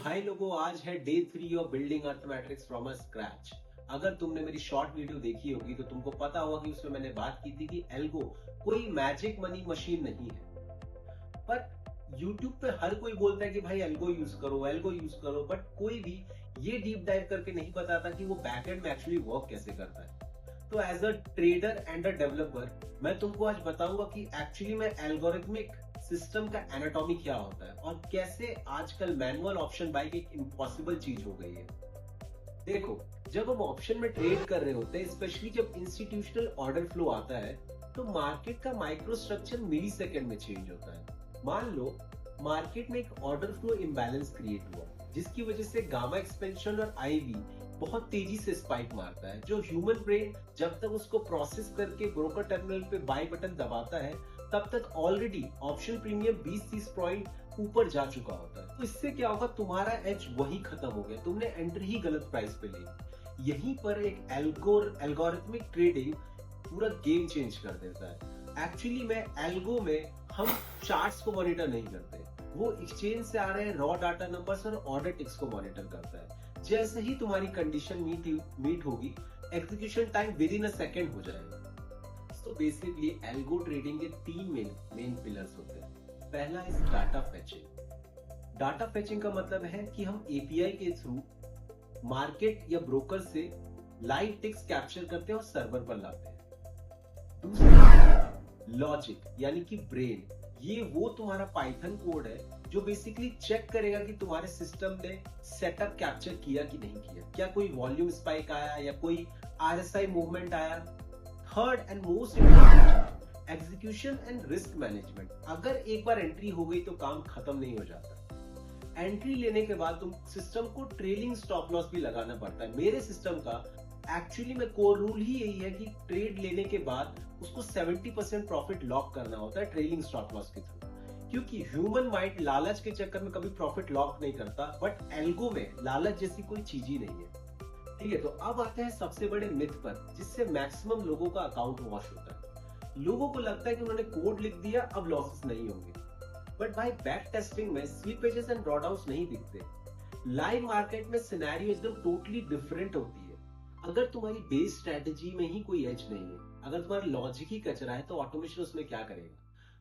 हाय लोगों, आज है day 3 of building earth matrix from a scratch. अगर तुमने मेरी शॉर्ट वीडियो देखी होगी तो तुमको पता होगा कि उसमें मैंने बात की थी कि एल्गो कोई मैजिक मनी मशीन नहीं है। पर YouTube पे हर कोई बोलता है कि भाई एल्गो यूज करो, एल्गो यूज करो, बट कोई भी ये डीप डाइव करके नहीं बताता कि वो बैकएंड में एक्चुअली वर्क कैसे करता है। तो as a trader and a developer मैं तुमको आज बताऊंगा कि एक्चुअली में एल्गोरिथमिक सिस्टम का एनाटॉमी क्या होता है और कैसे आजकल मैनुअल ऑप्शन बाइंग एक इम्पॉसिबल चीज हो गई है। देखो, जब हम ऑप्शन में ट्रेड कर रहे होते हैं, स्पेशली जब इंस्टीट्यूशनल ऑर्डर फ्लो आता है, तो मार्केट का माइक्रो स्ट्रक्चर मिली सेकेंड में चेंज होता है। मान लो मार्केट में एक ऑर्डर फ्लो इम्बैलेंस क्रिएट हुआ, जिसकी वजह से गामा एक्सपेंशन और आईवी बहुत तेजी से स्पाइक मारता है। जो ह्यूमन ब्रेन जब तक उसको प्रोसेस करके ब्रोकर टर्मिनल पे बाय बटन दबाता है, तब तक ऑलरेडी ऑप्शन प्रीमियम 20-30 पॉइंट ऊपर जा चुका होता है। तो इससे क्या होगा, तुम्हारा एज वही खत्म हो गया, तुमने एंट्री ही गलत प्राइस पे ली। यहीं पर एक एल्गोरिथमिक ट्रेडिंग पूरा गेम चेंज कर देता है। एक्चुअली में एल्गो में हम चार्ट्स को मॉनिटर नहीं करते, वो एक्सचेंज से आ रहे रॉ डाटा नंबर्स और ऑर्डर टिक्स को मॉनिटर करता है। जैसे ही तुम्हारी कंडीशन मीट होगी, execution time with in a second हो जाएगा। तो बेसिकली एल्गो ट्रेडिंग के तीन मेन पिलर्स होते हैं। पहला है डाटा फेचिंग। डाटा फेचिंग का मतलब है कि हम एपीआई के थ्रू मार्केट या ब्रोकर से लाइव टिक्स कैप्चर करते हैं और सर्वर पर लाते हैं। दूसरा लॉजिक यानी कि ब्रेन। ये वो तुम्हारा पाइथन कोड है जो बेसिकली चेक करेगा कि तुम्हारे सिस्टम ने सेटअप कैप्चर किया कि नहीं किया, क्या कोई वॉल्यूम स्पाइक आया या कोई आरएसआई मूवमेंट आया। Third and most important, execution and risk management. अगर एक बार एंट्री हो गई तो काम खत्म नहीं हो जाता। एंट्री लेने के बाद तुम सिस्टम को ट्रेलिंग स्टॉप लॉस भी लगाना पड़ता है। मेरे सिस्टम का एक्चुअली में कोर रूल ही यही है कि ट्रेड लेने के बाद उसको 70% प्रॉफिट लॉक करना होता है ट्रेलिंग स्टॉप लॉस के थ्रू, क्योंकि ह्यूमन माइंड लालच के चक्कर में कभी प्रॉफिट लॉक नहीं करता, बट एल्गो में लालच जैसी कोई चीज ही नहीं है। ठीक है, तो अब आते हैं सबसे बड़े मिथ पर, जिससे मैक्सिमम लोगों का अकाउंट वॉश होता है। लोगों को लगता है कि उन्होंने कोड लिख दिया, अब लॉसेस नहीं होंगे। बट भाई बैक टेस्टिंग में स्लिपेजेस एंड ड्रॉडाउन्स नहीं दिखते। लाइव मार्केट में सिनेरियो एकदम टोटली डिफरेंट होती है। अगर तुम्हारी बेस स्ट्रेटेजी में ही कोई एज नहीं है, अगर तुम्हारा लॉजिक ही कचरा है, तो ऑटोमेशन उसमें क्या करेगा?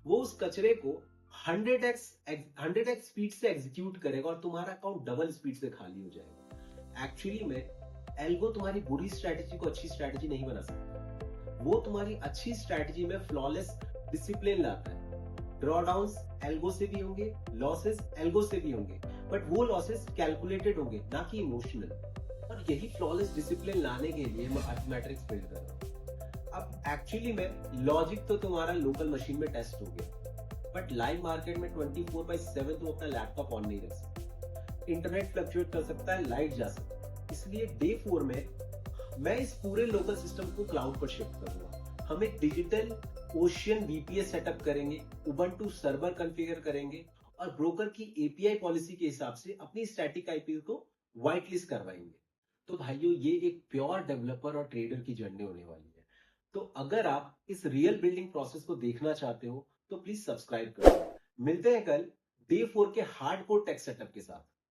वो उस कचरे को 100x स्पीड से एग्जीक्यूट करेगा और तुम्हारा अकाउंट डबल स्पीड से खाली हो जाएगा। एक्चुअली में एल्गो तुम्हारी बुरी स्ट्रेटेजी को अच्छी स्ट्रेटेजी नहीं बना सकता। वो तुम्हारी अच्छी स्ट्रेटेजी में फ्लॉलेस डिसिप्लिन लाता है। ड्रॉडाउन्स एल्गो से भी होंगे, लॉसेस एल्गो से भी होंगे, बट वो लॉसेस कैलकुलेटेड होंगे, ना कि इमोशनल। और यही फ्लॉलेस डिसिप्लिन लाने के लिए मैं अर्थ मैट्रिक्स बिल्ड कर रहा हूँ। अब एक्चुअली में लॉजिक तो तुम्हारा लोकल मशीन में टेस्ट हो गया, बट लाइव मार्केट में 24/7 तुम अपना लैपटॉप ऑन नहीं रख सकते। इंटरनेट फ्लक्चुएट कर सकता है, लाइट जा सकता है। इसलिए डे 4 में मैं इस पूरे लोकल सिस्टम को क्लाउड पर शिफ्ट करूंगा। हम एक डिजिटल ओशियन वीपीएस सेटअप करेंगे, उबंटू सर्वर कॉन्फ़िगर करेंगे और ब्रोकर की एपीआई पॉलिसी के हिसाब से अपनी स्टैटिक आईपी को व्हाइट लिस्ट करवाएंगे। तो भाइयों, ये एक प्योर डेवलपर और ट्रेडर की जर्नी होने वाली है। तो अगर आप इस रियल बिल्डिंग प्रोसेस को देखना चाहते हो तो प्लीज सब्सक्राइब करो। मिलते हैं कल डे 4 के हार्डकोर टेक सेटअप के साथ।